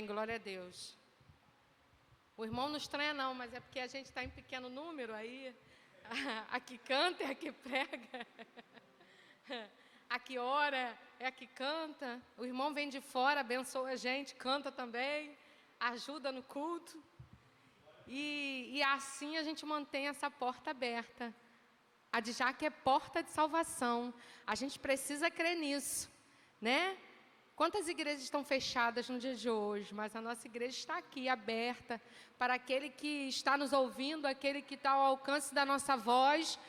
Glória a Deus. O irmão não estranha não, mas é porque a gente está em pequeno número aí. Aqui canta é a que prega. Aqui ora é a que canta. O irmão vem de fora, abençoa a gente, canta também, ajuda no culto. E assim a gente mantém essa porta aberta. A de Jaque é porta de salvação. A gente precisa crer nisso, né? Quantas igrejas estão fechadas no dia de hoje? Mas a nossa igreja está aqui, aberta, para aquele que está nos ouvindo, aquele que está ao alcance da nossa voz,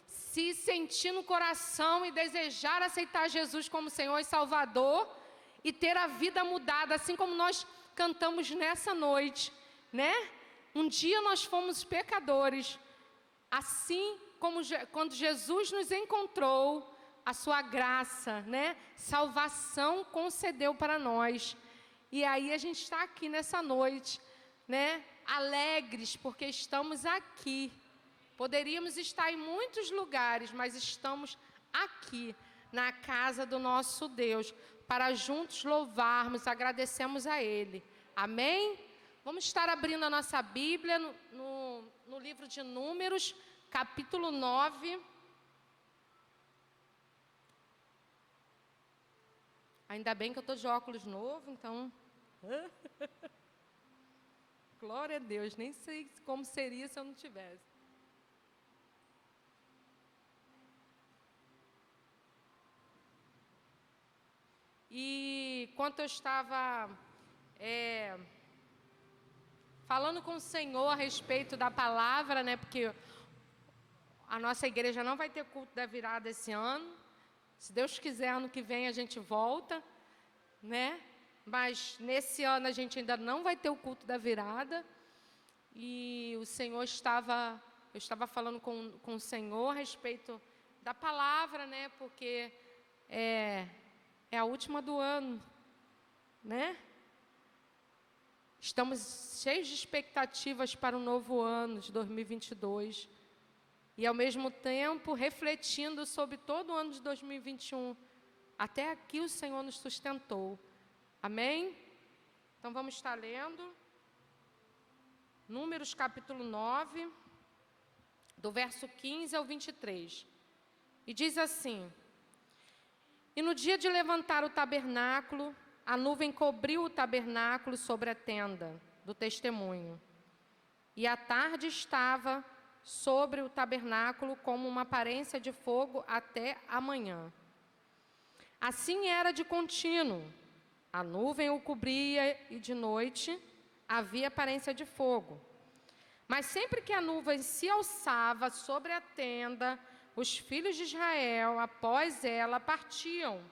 se sentir no coração e desejar aceitar Jesus como Senhor e Salvador e ter a vida mudada, assim como nós cantamos nessa noite, né? Um dia nós fomos pecadores, assim como quando Jesus nos encontrou, a sua graça, né? Salvação concedeu para nós. E aí a gente está aqui nessa noite, né? Alegres porque estamos aqui. Poderíamos estar em muitos lugares, mas estamos aqui, na casa do nosso Deus, para juntos louvarmos, agradecemos a Ele. Amém? Vamos estar abrindo a nossa Bíblia no livro de Números, capítulo 9. Ainda bem que eu estou de óculos novo, então... Glória a Deus, nem sei como seria se eu não tivesse. E enquanto eu estava falando com o Senhor a respeito da palavra, né? Porque a nossa igreja não vai ter culto da virada esse ano. Se Deus quiser, ano que vem a gente volta, né? Mas nesse ano a gente ainda não vai ter o culto da virada. E o Senhor eu estava falando com o Senhor a respeito da palavra, né? Porque é a última do ano, né? Estamos cheios de expectativas para o novo ano de 2022. E, ao mesmo tempo, refletindo sobre todo o ano de 2021. Até aqui o Senhor nos sustentou. Amém? Então, vamos estar lendo. Números, capítulo 9, do verso 15 ao 23. E diz assim: E no dia de levantar o tabernáculo, a nuvem cobriu o tabernáculo sobre a tenda do testemunho. E a tarde estava sobre o tabernáculo como uma aparência de fogo até a manhã. Assim era de contínuo. A nuvem o cobria e de noite havia aparência de fogo. Mas sempre que a nuvem se alçava sobre a tenda, os filhos de Israel, após ela, partiam.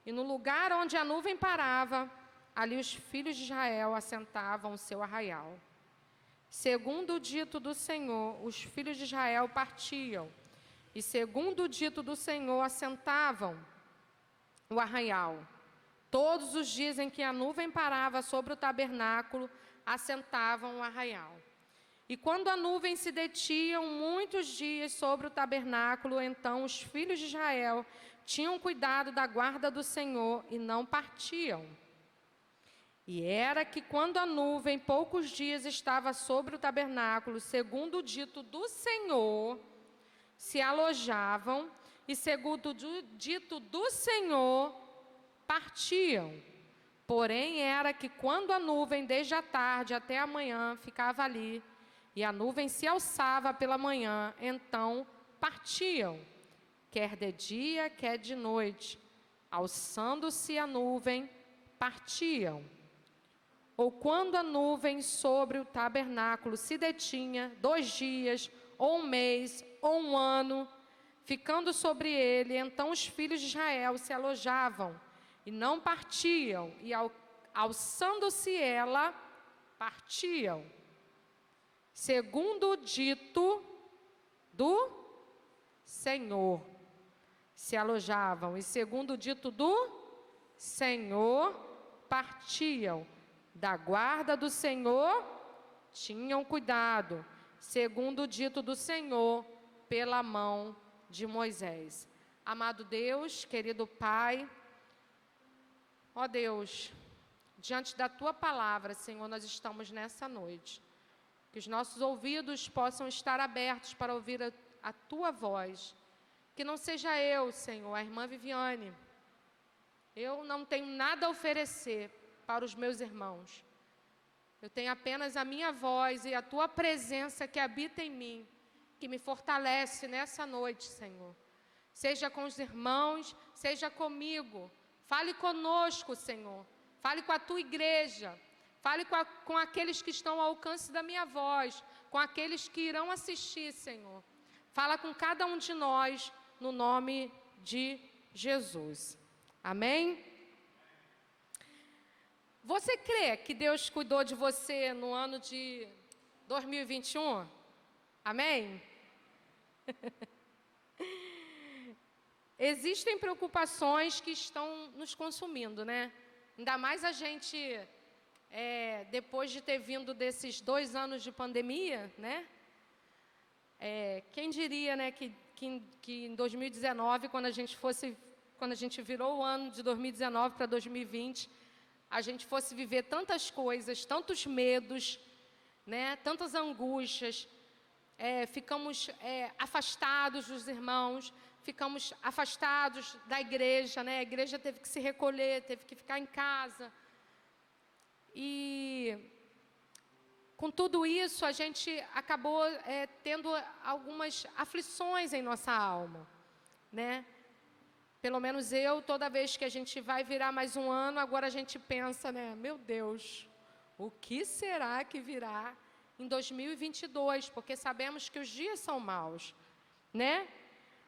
E no lugar onde a nuvem parava, ali os filhos de Israel assentavam o seu arraial. Segundo o dito do Senhor, os filhos de Israel partiam, e segundo o dito do Senhor, assentavam o arraial. Todos os dias em que a nuvem parava sobre o tabernáculo, assentavam o arraial. E quando a nuvem se detinha muitos dias sobre o tabernáculo, então os filhos de Israel tinham cuidado da guarda do Senhor e não partiam. E era que quando a nuvem poucos dias estava sobre o tabernáculo, segundo o dito do Senhor, se alojavam, e segundo o dito do Senhor, partiam. Porém era que quando a nuvem desde a tarde até a manhã ficava ali, e a nuvem se alçava pela manhã, então partiam, quer de dia, quer de noite. Alçando-se a nuvem, partiam. Ou quando a nuvem sobre o tabernáculo se detinha 2 dias, ou 1 mês, ou 1 ano, ficando sobre ele, então os filhos de Israel se alojavam e não partiam, e alçando-se ela, partiam. Segundo o dito do Senhor, se alojavam, e segundo o dito do Senhor, partiam. Da guarda do Senhor, tinham cuidado, segundo o dito do Senhor, pela mão de Moisés. Amado Deus, querido Pai, ó Deus, diante da Tua palavra, Senhor, nós estamos nessa noite. Que os nossos ouvidos possam estar abertos para ouvir a Tua voz. Que não seja eu, Senhor, a irmã Viviane. Eu não tenho nada a oferecer para os meus irmãos. Eu tenho apenas a minha voz e a Tua presença que habita em mim, que me fortalece nessa noite, Senhor. Seja com os irmãos, seja comigo. Fale conosco, Senhor. Fale com a Tua igreja. Fale com aqueles que estão ao alcance da minha voz, com aqueles que irão assistir, Senhor. Fala com cada um de nós, no nome de Jesus. Amém? Você crê que Deus cuidou de você no ano de 2021? Amém? Existem preocupações que estão nos consumindo, né? Ainda mais a gente, depois de ter vindo desses 2 anos de pandemia, né? Quem diria, né, que em 2019, quando a gente virou o ano de 2019 para 2020, a gente fosse viver tantas coisas, tantos medos, né, tantas angústias, ficamos afastados dos irmãos, ficamos afastados da igreja, né? A igreja teve que se recolher, teve que ficar em casa. E com tudo isso, a gente acabou tendo algumas aflições em nossa alma, né? Pelo menos eu, toda vez que a gente vai virar mais um ano, agora a gente pensa, né? Meu Deus, o que será que virá em 2022? Porque sabemos que os dias são maus, né?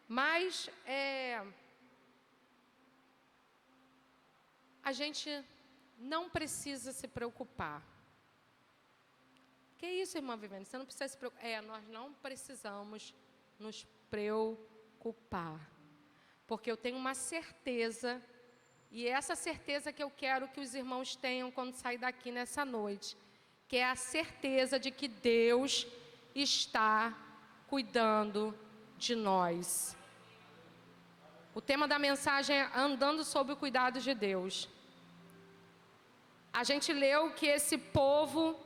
Mas a gente não precisa se preocupar. Que isso, irmã Viviane? Você não precisa se preocupar. Nós não precisamos nos preocupar. Porque eu tenho uma certeza, e é essa certeza que eu quero que os irmãos tenham quando sair daqui nessa noite, que é a certeza de que Deus está cuidando de nós. O tema da mensagem é andando sob o cuidado de Deus. A gente leu que esse povo,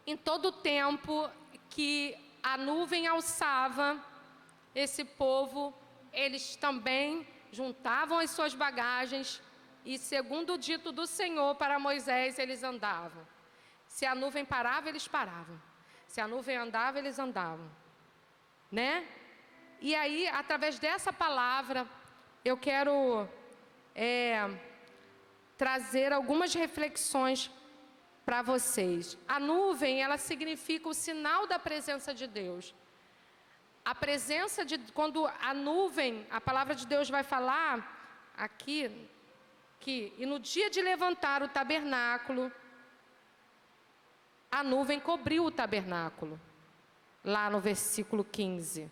em todo o tempo que a nuvem alçava, esse povo, eles também juntavam as suas bagagens e, segundo o dito do Senhor para Moisés, eles andavam. Se a nuvem parava, eles paravam. Se a nuvem andava, eles andavam. Né? E aí, através dessa palavra, eu quero trazer algumas reflexões para vocês. A nuvem, ela significa o sinal da presença de Deus. A presença de... Quando a nuvem, a palavra de Deus vai falar aqui, e no dia de levantar o tabernáculo, a nuvem cobriu o tabernáculo. Lá no versículo 15.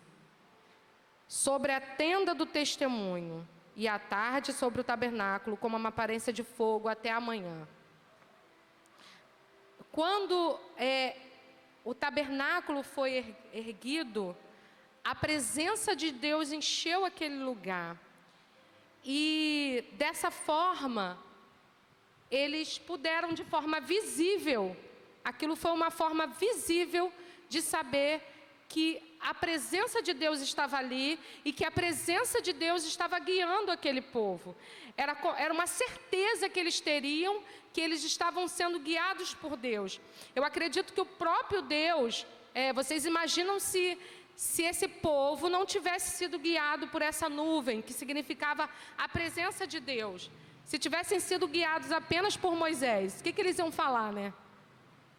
Sobre a tenda do testemunho, e à tarde sobre o tabernáculo, como uma aparência de fogo até amanhã. Quando o tabernáculo foi erguido, a presença de Deus encheu aquele lugar. E dessa forma, eles puderam de forma visível, aquilo foi uma forma visível de saber que a presença de Deus estava ali e que a presença de Deus estava guiando aquele povo. Era uma certeza que eles teriam, que eles estavam sendo guiados por Deus. Eu acredito que o próprio Deus, vocês imaginam se esse povo não tivesse sido guiado por essa nuvem, que significava a presença de Deus. Se tivessem sido guiados apenas por Moisés, o que eles iam falar, né?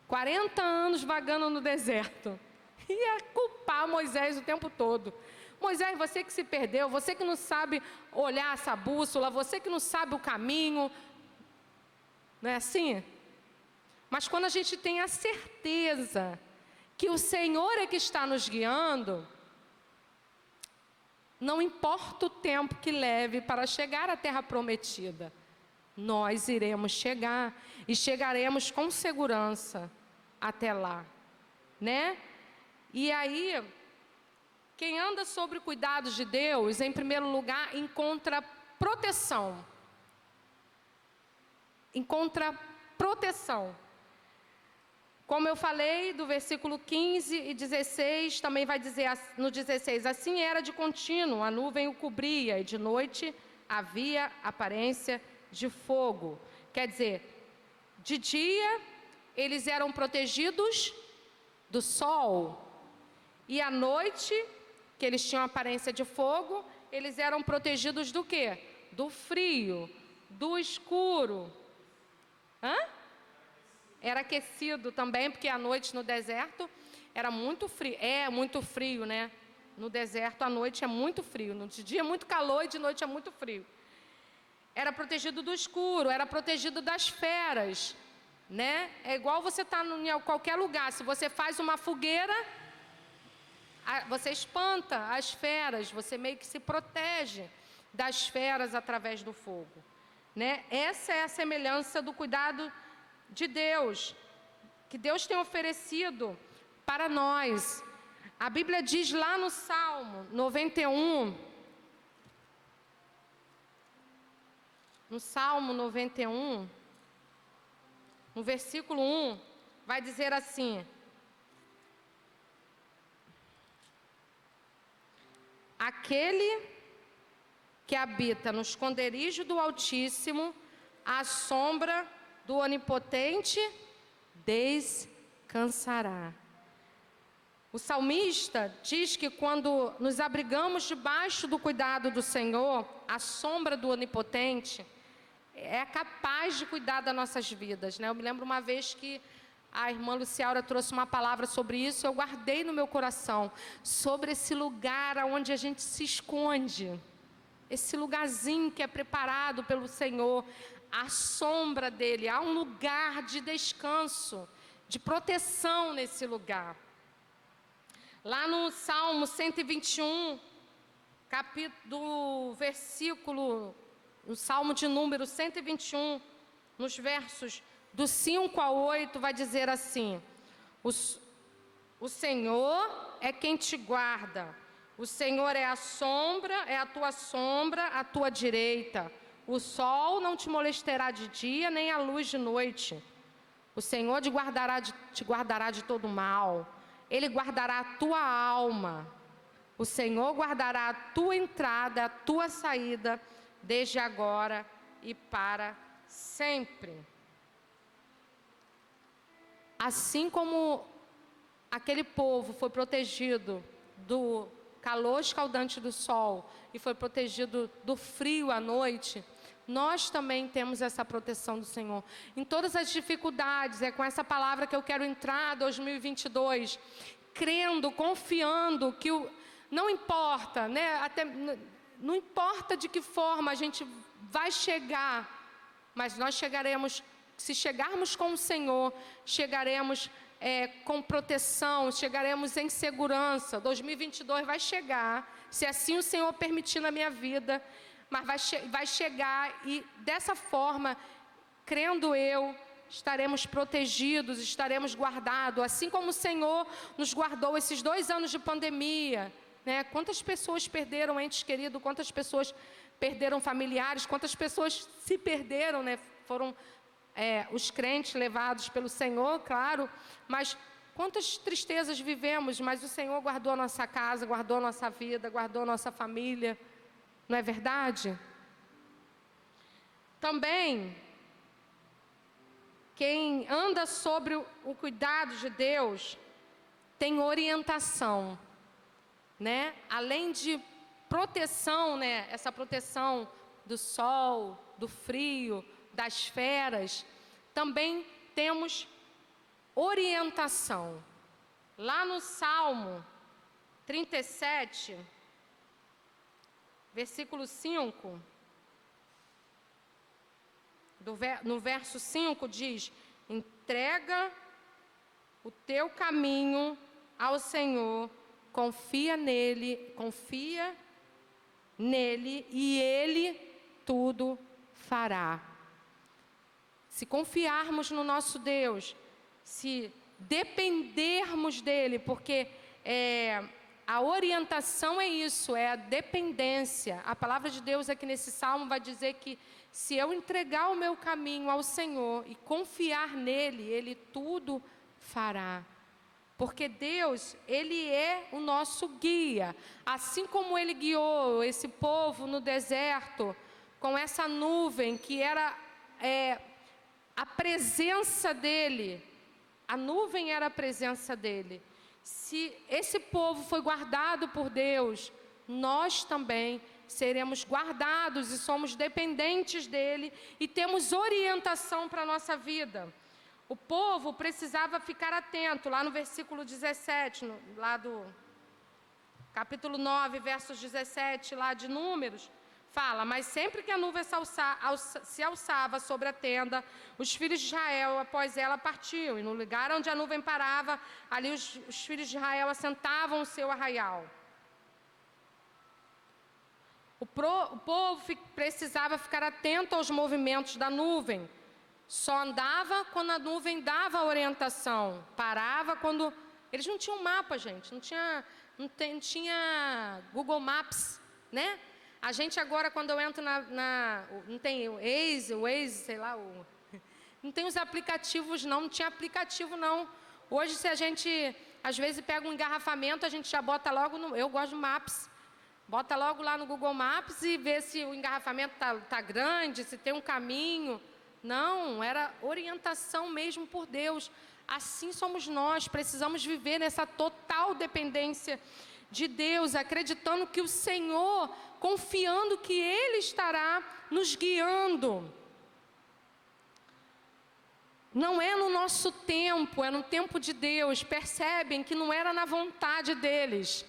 40 anos vagando no deserto. Ia culpar Moisés o tempo todo. Moisés, você que se perdeu, você que não sabe olhar essa bússola, você que não sabe o caminho. Não é assim? Mas quando a gente tem a certeza que o Senhor é que está nos guiando, não importa o tempo que leve para chegar à terra prometida, nós iremos chegar e chegaremos com segurança até lá, né? E aí, quem anda sobre cuidados de Deus, em primeiro lugar, encontra proteção, encontra proteção. Como eu falei, do versículo 15 e 16, também vai dizer no 16, assim era de contínuo, a nuvem o cobria, e de noite havia aparência de fogo. Quer dizer, de dia eles eram protegidos do sol, e à noite, que eles tinham aparência de fogo, eles eram protegidos do quê? Do frio, do escuro. Era aquecido também, porque à noite no deserto era muito frio. É muito frio, né? No deserto à noite é muito frio. No dia é muito calor e de noite é muito frio. Era protegido do escuro, era protegido das feras, né? É igual você estar em qualquer lugar. Se você faz uma fogueira, você espanta as feras, você meio que se protege das feras através do fogo, né? Essa é a semelhança do cuidado de Deus, que Deus tem oferecido para nós. A Bíblia diz lá no Salmo 91, no Salmo 91, no versículo 1, vai dizer assim: aquele que habita no esconderijo do Altíssimo, à sombra do Onipotente descansará. O salmista diz que quando nos abrigamos debaixo do cuidado do Senhor, a sombra do Onipotente é capaz de cuidar das nossas vidas, né? Eu me lembro uma vez que a irmã Luciaura trouxe uma palavra sobre isso, eu guardei no meu coração, sobre esse lugar onde a gente se esconde, esse lugarzinho que é preparado pelo Senhor, a sombra dele, há um lugar de descanso, de proteção nesse lugar. Lá no Salmo 121, no Salmo de número 121, nos versos do 5 ao 8, vai dizer assim: o Senhor é quem te guarda, o Senhor é a tua sombra, à tua direita. O sol não te molestará de dia, nem a luz de noite. O Senhor te guardará de todo mal. Ele guardará a tua alma. O Senhor guardará a tua entrada, a tua saída, desde agora e para sempre. Assim como aquele povo foi protegido do calor escaldante do sol e foi protegido do frio à noite, nós também temos essa proteção do Senhor. Em todas as dificuldades, é com essa palavra que eu quero entrar 2022, crendo, confiando que não importa, né? Não importa de que forma a gente vai chegar, mas nós chegaremos, se chegarmos com o Senhor, chegaremos com proteção, chegaremos em segurança. 2022 vai chegar, se assim o Senhor permitir na minha vida, mas vai chegar e dessa forma, crendo eu, estaremos protegidos, estaremos guardados, assim como o Senhor nos guardou esses 2 anos de pandemia, né? Quantas pessoas perderam entes queridos, quantas pessoas perderam familiares, quantas pessoas se perderam, né? Foram os crentes levados pelo Senhor, claro, mas quantas tristezas vivemos, mas o Senhor guardou a nossa casa, guardou a nossa vida, guardou a nossa família, não é verdade? Também, quem anda sobre o cuidado de Deus, tem orientação, né? Além de proteção, né? Essa proteção do sol, do frio, das feras, também temos orientação. Lá no Salmo 37, versículo 5, no verso 5 diz: entrega o teu caminho ao Senhor, confia nele e Ele tudo fará. Se confiarmos no nosso Deus, se dependermos dEle, porque A orientação é isso, é a dependência. A palavra de Deus aqui nesse salmo vai dizer que se eu entregar o meu caminho ao Senhor e confiar nele, Ele tudo fará. Porque Deus, Ele é o nosso guia. Assim como Ele guiou esse povo no deserto, com essa nuvem que era a presença dEle. A nuvem era a presença dEle. Se esse povo foi guardado por Deus, nós também seremos guardados e somos dependentes dEle e temos orientação para a nossa vida. O povo precisava ficar atento, lá no versículo 17, lá do capítulo 9, versos 17, lá de Números, fala: mas sempre que a nuvem se alçava sobre a tenda, os filhos de Israel, após ela, partiam. E no lugar onde a nuvem parava, ali os filhos de Israel assentavam o seu arraial. O povo precisava ficar atento aos movimentos da nuvem. Só andava quando a nuvem dava a orientação. Parava quando... Eles não tinham mapa, gente. Não tinha Google Maps, né? A gente agora, quando eu entro não tem o Waze, sei lá, não tem os aplicativos não tinha aplicativo não. Hoje, se a gente, às vezes, pega um engarrafamento, a gente já bota logo eu gosto de Maps, bota logo lá no Google Maps e vê se o engarrafamento tá grande, se tem um caminho. Não, era orientação mesmo por Deus. Assim somos nós, precisamos viver nessa total dependência de Deus, acreditando que o Senhor, confiando que Ele estará nos guiando. Não é no nosso tempo, é no tempo de Deus. Percebem que não era na vontade deles.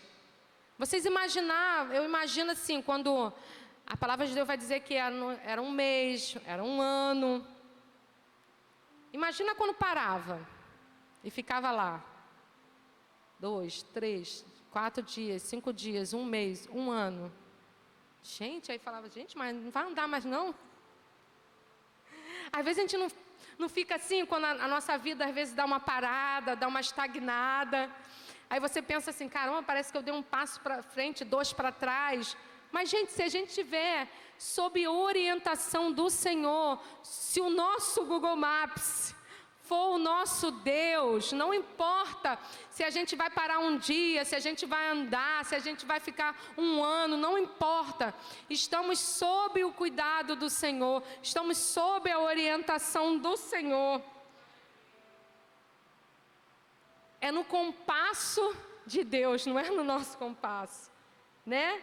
Vocês imaginaram, eu imagino assim, quando a palavra de Deus vai dizer que era um mês, era um ano. Imagina quando parava e ficava lá. 2, 3, 4 dias, 5 dias, um mês, um ano. Gente, aí falava, gente, mas não vai andar mais não? Às vezes a gente não fica assim, quando a nossa vida às vezes dá uma parada, dá uma estagnada. Aí você pensa assim, caramba, parece que eu dei um passo para frente, 2 para trás. Mas, gente, se a gente estiver sob orientação do Senhor, se o nosso Google Maps for o nosso Deus, não importa se a gente vai parar um dia, se a gente vai andar, se a gente vai ficar um ano, não importa. Estamos sob o cuidado do Senhor, estamos sob a orientação do Senhor. É no compasso de Deus, não é no nosso compasso, né?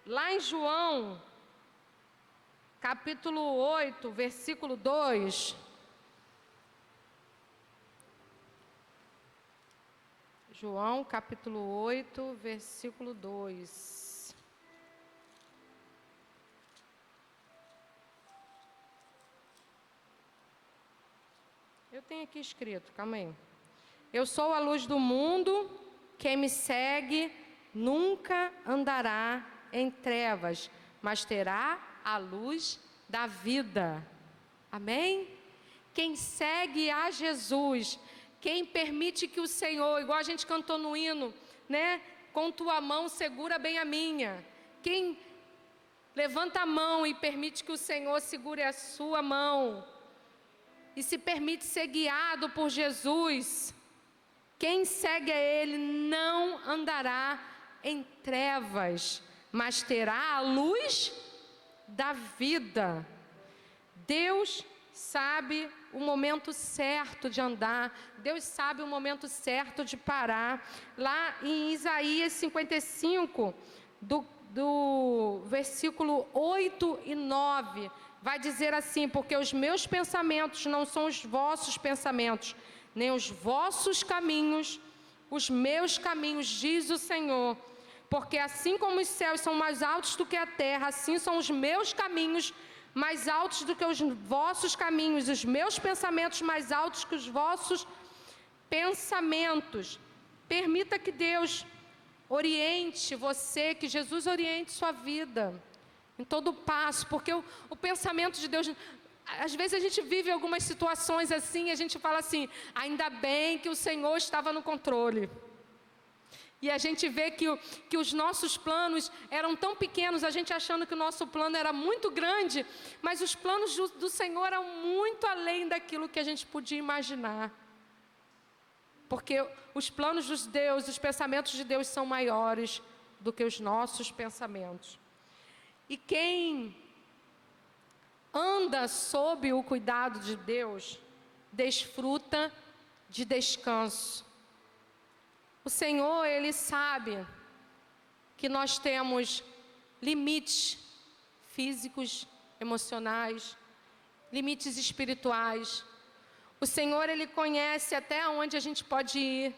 Lá em João, capítulo 8, versículo 2. João, capítulo 8, versículo 2. Eu tenho aqui escrito, calma aí. Eu sou a luz do mundo, quem me segue nunca andará em trevas, mas terá a luz da vida. Amém? Quem segue a Jesus, quem permite que o Senhor, igual a gente cantou no hino, né? Com tua mão segura bem a minha. Quem levanta a mão e permite que o Senhor segure a sua mão e se permite ser guiado por Jesus, quem segue a Ele não andará em trevas, mas terá a luz da vida. Deus sabe o momento certo de andar, Deus sabe o momento certo de parar. Lá em Isaías 55, do versículo 8 e 9, vai dizer assim: porque os meus pensamentos não são os vossos pensamentos, nem os vossos caminhos, os meus caminhos, diz o Senhor. Porque assim como os céus são mais altos do que a terra, assim são os meus caminhos mais altos do que os vossos caminhos, os meus pensamentos mais altos que os vossos pensamentos. Permita que Deus oriente você, que Jesus oriente sua vida em todo passo, porque o pensamento de Deus, Às vezes a gente vive algumas situações assim, a gente fala assim, ainda bem que o Senhor estava no controle. E a gente vê que os nossos planos eram tão pequenos, a gente achando que o nosso plano era muito grande, mas os planos do Senhor eram muito além daquilo que a gente podia imaginar. Porque os planos de Deus, os pensamentos de Deus são maiores do que os nossos pensamentos. E quem anda sob o cuidado de Deus, desfruta de descanso. O Senhor, Ele sabe que nós temos limites físicos, emocionais, limites espirituais. O Senhor, Ele conhece até onde a gente pode ir,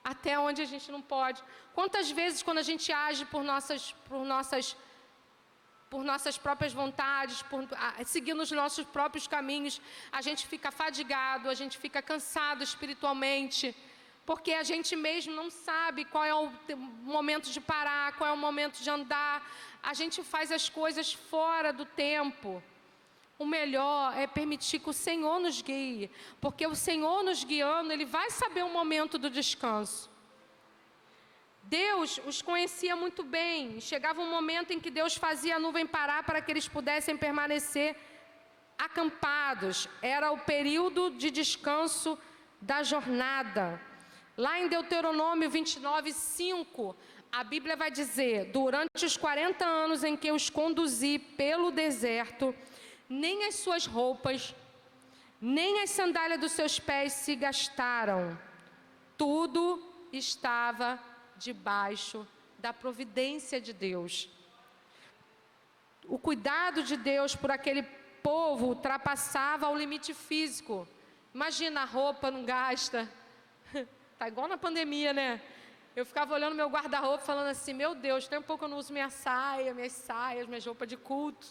até onde a gente não pode. Quantas vezes quando a gente age por nossas próprias vontades, seguindo os nossos próprios caminhos, a gente fica fadigado, a gente fica cansado espiritualmente, porque a gente mesmo não sabe qual é o momento de parar, qual é o momento de andar. A gente faz as coisas fora do tempo. O melhor é permitir que o Senhor nos guie, porque o Senhor nos guiando, Ele vai saber o momento do descanso. Deus os conhecia muito bem. Chegava um momento em que Deus fazia a nuvem parar para que eles pudessem permanecer acampados. Era o período de descanso da jornada. Lá em Deuteronômio 29:5, a Bíblia vai dizer: durante os 40 anos em que os conduzi pelo deserto, nem as suas roupas, nem as sandálias dos seus pés se gastaram. Tudo estava debaixo da providência de Deus. O cuidado de Deus por aquele povo ultrapassava o limite físico. Imagina, a roupa não gasta. Tá igual na pandemia, né? Eu ficava olhando meu guarda-roupa falando assim, meu Deus, tem um pouco que eu não uso minhas saias, minhas roupas de culto,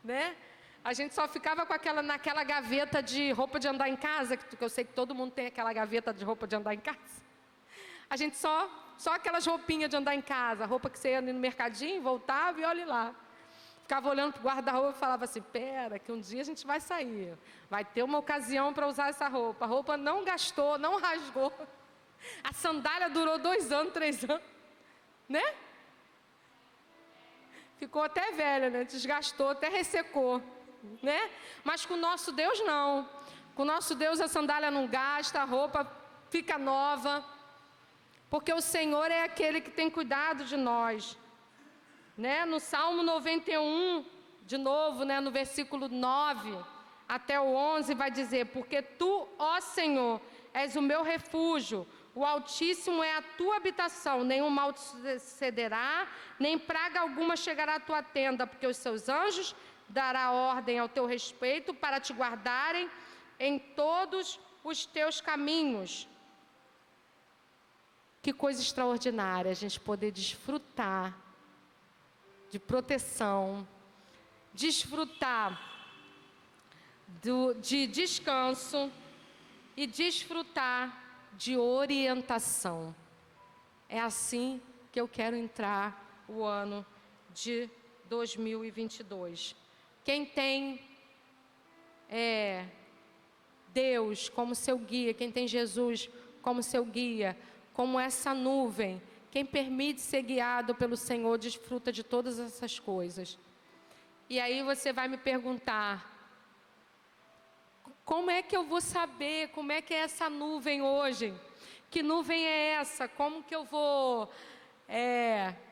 né? A gente só ficava com naquela gaveta de roupa de andar em casa, que eu sei que todo mundo tem aquela gaveta de roupa de andar em casa. A gente só aquelas roupinhas de andar em casa, roupa que você ia no mercadinho, voltava e olhe lá. Ficava olhando para o guarda-roupa e falava assim, pera, que um dia a gente vai sair. Vai ter uma ocasião para usar essa roupa. A roupa não gastou, não rasgou. A sandália durou 2 anos, 3 anos, né? Ficou até velha, né? Desgastou, até ressecou, né? Mas com o nosso Deus não. Com o nosso Deus a sandália não gasta, a roupa fica nova. Porque o Senhor é aquele que tem cuidado de nós. Né? No Salmo 91, de novo, né? No versículo 9 até o 11, vai dizer: porque tu, ó Senhor, és o meu refúgio, o Altíssimo é a tua habitação, nenhum mal te sucederá, nem praga alguma chegará à tua tenda, porque os seus anjos dará ordem ao teu respeito para te guardarem em todos os teus caminhos. Que coisa extraordinária a gente poder desfrutar de proteção, desfrutar de descanso e desfrutar de orientação. É assim que eu quero entrar o ano de 2022. Quem tem Deus como seu guia, quem tem Jesus como seu guia, como essa nuvem, quem permite ser guiado pelo Senhor, desfruta de todas essas coisas. E aí você vai me perguntar, como é que eu vou saber, como é que é essa nuvem hoje? Que nuvem é essa? Como que eu vou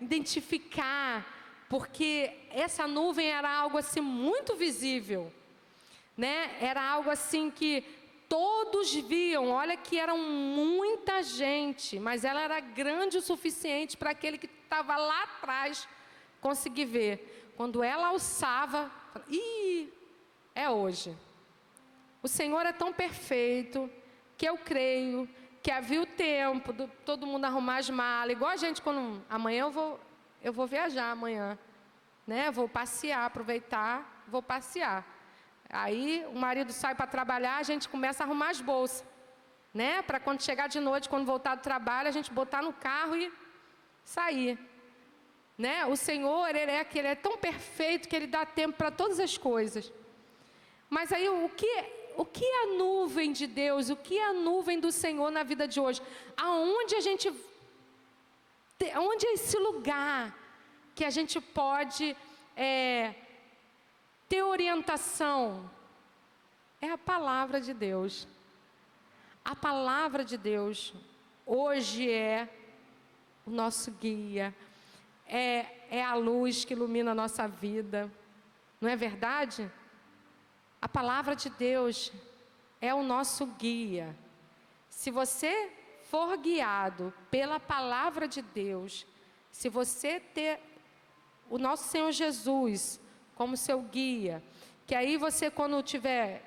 identificar? Porque essa nuvem era algo assim muito visível, né? Era algo assim que todos viam. Olha que eram muita gente, mas ela era grande o suficiente para aquele que estava lá atrás conseguir ver. Quando ela alçava, é hoje. O Senhor é tão perfeito que eu creio que havia o tempo de todo mundo arrumar as malas, igual a gente quando amanhã eu vou viajar amanhã, né? Vou passear, aproveitar, vou passear. Aí o marido sai para trabalhar, a gente começa a arrumar as bolsas, né? Para quando chegar de noite, quando voltar do trabalho, a gente botar no carro e sair, né? O Senhor, Ele é tão perfeito que Ele dá tempo para todas as coisas. Mas aí o que é a nuvem de Deus? O que é a nuvem do Senhor na vida de hoje? Onde é esse lugar que a gente pode ter orientação? É a palavra de Deus. A palavra de Deus hoje é o nosso guia, é a luz que ilumina a nossa vida, não é verdade? A palavra de Deus é o nosso guia. Se você for guiado pela palavra de Deus, se você ter o nosso Senhor Jesus como seu guia, que aí você, quando tiver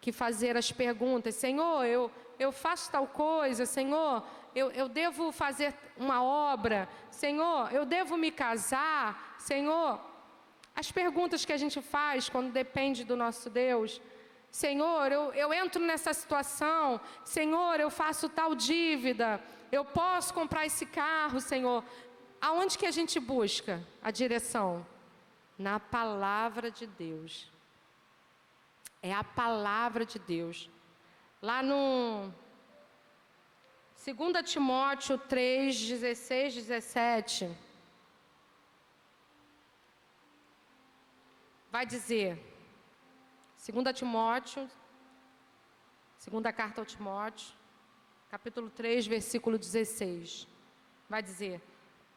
que fazer as perguntas, Senhor, eu faço tal coisa, Senhor, eu devo fazer uma obra, Senhor, eu devo me casar, Senhor, as perguntas que a gente faz quando depende do nosso Deus, Senhor, eu entro nessa situação, Senhor, eu faço tal dívida, eu posso comprar esse carro, Senhor. Aonde que a gente busca a direção? Na palavra de Deus. É a palavra de Deus. Lá no 2 Timóteo 3, 16, 17, vai dizer, 2 Timóteo, segunda carta ao Timóteo, capítulo 3, versículo 16, vai dizer: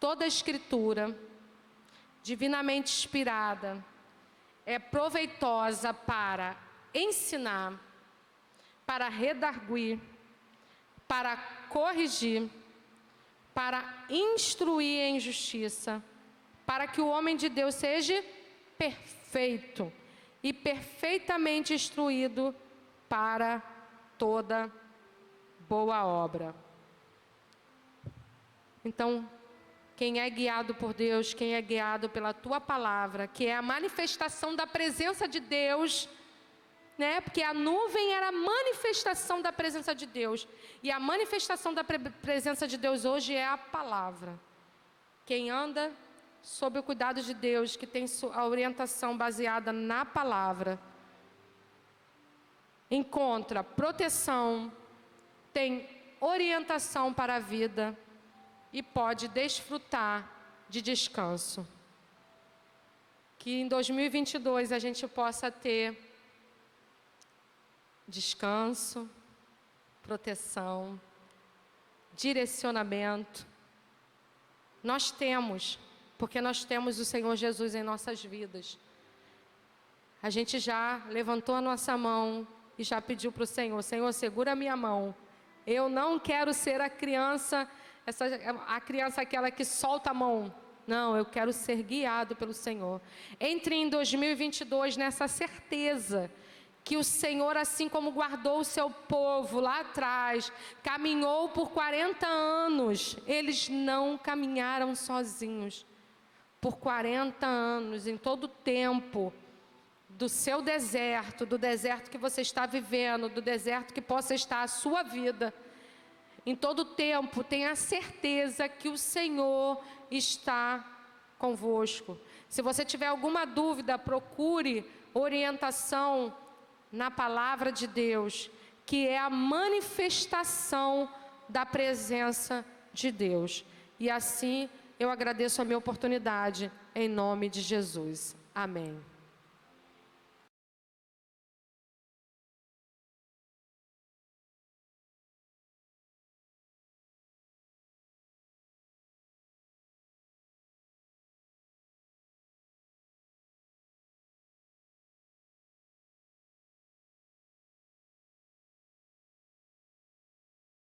toda a escritura, divinamente inspirada, é proveitosa para ensinar, para redarguir, para corrigir, para instruir em justiça, para que o homem de Deus seja perfeito e perfeitamente instruído para toda boa obra. Então, quem é guiado por Deus, quem é guiado pela tua palavra, que é a manifestação da presença de Deus, né? Porque a nuvem era a manifestação da presença de Deus. E a manifestação da presença de Deus hoje é a palavra. Quem anda sob o cuidado de Deus, que tem a orientação baseada na palavra, encontra proteção, tem orientação para a vida e pode desfrutar de descanso. Que em 2022 a gente possa ter descanso, proteção, direcionamento. Nós temos, porque nós temos o Senhor Jesus em nossas vidas. A gente já levantou a nossa mão e já pediu para o Senhor: Senhor, segura a minha mão. Eu não quero ser a criança aquela que solta a mão. Não, eu quero ser guiado pelo Senhor. Entre em 2022 nessa certeza que o Senhor, assim como guardou o seu povo lá atrás, caminhou por 40 anos, eles não caminharam sozinhos. Por 40 anos, em todo o tempo do seu deserto, do deserto que você está vivendo, do deserto que possa estar a sua vida, em todo o tempo, tenha certeza que o Senhor está convosco. Se você tiver alguma dúvida, procure orientação na palavra de Deus, que é a manifestação da presença de Deus. E assim eu agradeço a minha oportunidade, em nome de Jesus. Amém.